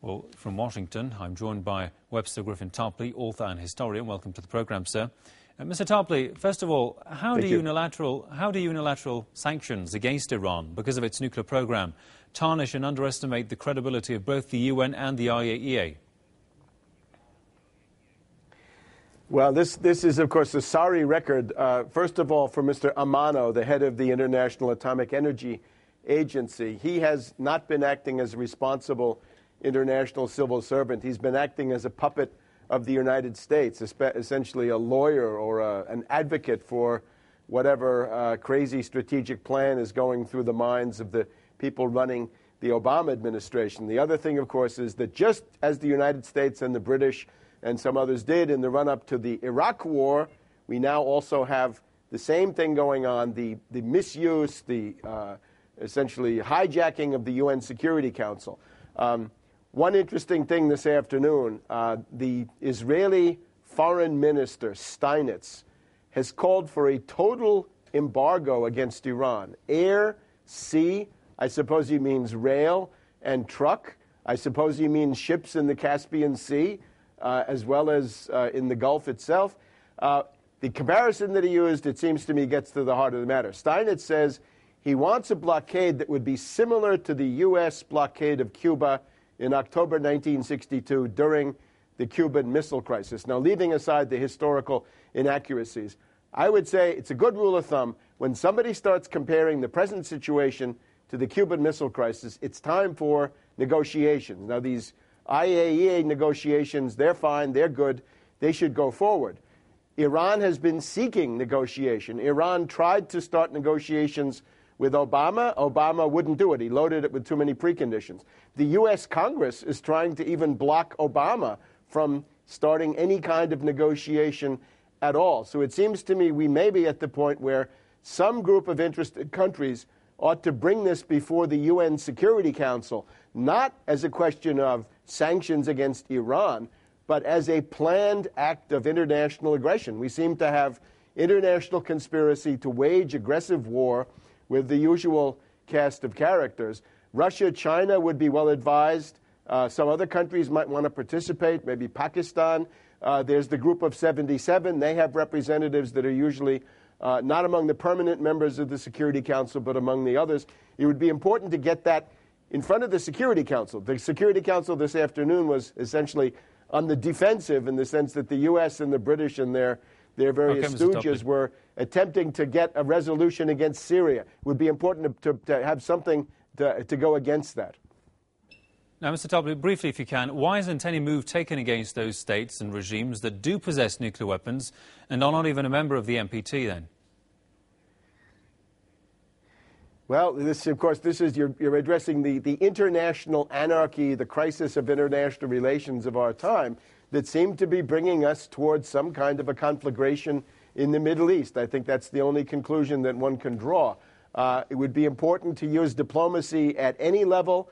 Well, from Washington, I'm joined by Webster Tarpley, author and historian. Welcome to the programme, sir. Mr. Tarpley, first of all, how do unilateral sanctions against Iran, because of its nuclear programme, tarnish and underestimate the credibility of both the UN and the IAEA? Well, this is, of course, a sorry record, first of all, for Mr. Amano, the head of the International Atomic Energy Agency. He has not been acting as a responsible international civil servant. He's been acting as a puppet of the United States, essentially a lawyer or an advocate for whatever crazy strategic plan is going through the minds of the people running the Obama administration. The other thing, of course, is that just as the United States and the British and some others did in the run-up to the Iraq War, we now also have the same thing going on, the misuse, the essentially hijacking of the UN Security Council. One interesting thing this afternoon, the Israeli Foreign Minister, Steinitz, has called for a total embargo against Iran. Air, sea, I suppose he means rail and truck. I suppose he means ships in the Caspian Sea, as well as in the Gulf itself. The comparison that he used, it seems to me, gets to the heart of the matter. Steinitz says he wants a blockade that would be similar to the U.S. blockade of Cuba in October 1962 during the Cuban Missile Crisis. Now, leaving aside the historical inaccuracies, I would say it's a good rule of thumb, when somebody starts comparing the present situation to the Cuban Missile Crisis, it's time for negotiations. Now, these IAEA negotiations, they're fine, they're good, they should go forward. Iran has been seeking negotiation. Iran tried to start negotiations with Obama. Obama wouldn't do it. He loaded it with too many preconditions. The U.S. Congress is trying to even block Obama from starting any kind of negotiation at all. So it seems to me we may be at the point where some group of interested countries ought to bring this before the UN Security Council, not as a question of sanctions against Iran, but as a planned act of international aggression. We seem to have international conspiracy to wage aggressive war with the usual cast of characters. Russia, China would be well advised. Some other countries might want to participate, maybe Pakistan. There's the Group of 77. They have representatives that are usually not among the permanent members of the Security Council, but among the others. It would be important to get that in front of the Security Council. The Security Council this afternoon was essentially on the defensive in the sense that the U.S. and the British and their various stooges were attempting to get a resolution against Syria. It would be important to have something to go against that. Now, Mr. Tarpley, briefly, if you can, why isn't any move taken against those states and regimes that do possess nuclear weapons and are not even a member of the NPT, then? Well, of course, you're addressing the international anarchy, the crisis of international relations of our time that seem to be bringing us towards some kind of a conflagration in the Middle East. I think that's the only conclusion that one can draw. It would be important to use diplomacy at any level.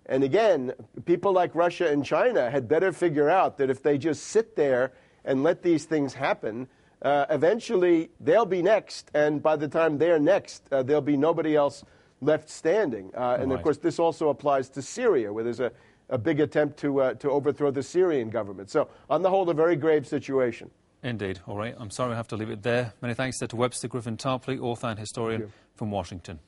And again, people like Russia and China had better figure out that if they just sit there and let these things happen, eventually they'll be next. And by the time they're next, there'll be nobody else left standing. And of course, this also applies to Syria, where there's a big attempt to overthrow the Syrian government. So, on the whole, a very grave situation. Indeed. All right. I'm sorry I have to leave it there. Many thanks to Webster Tarpley, author and historian from Washington.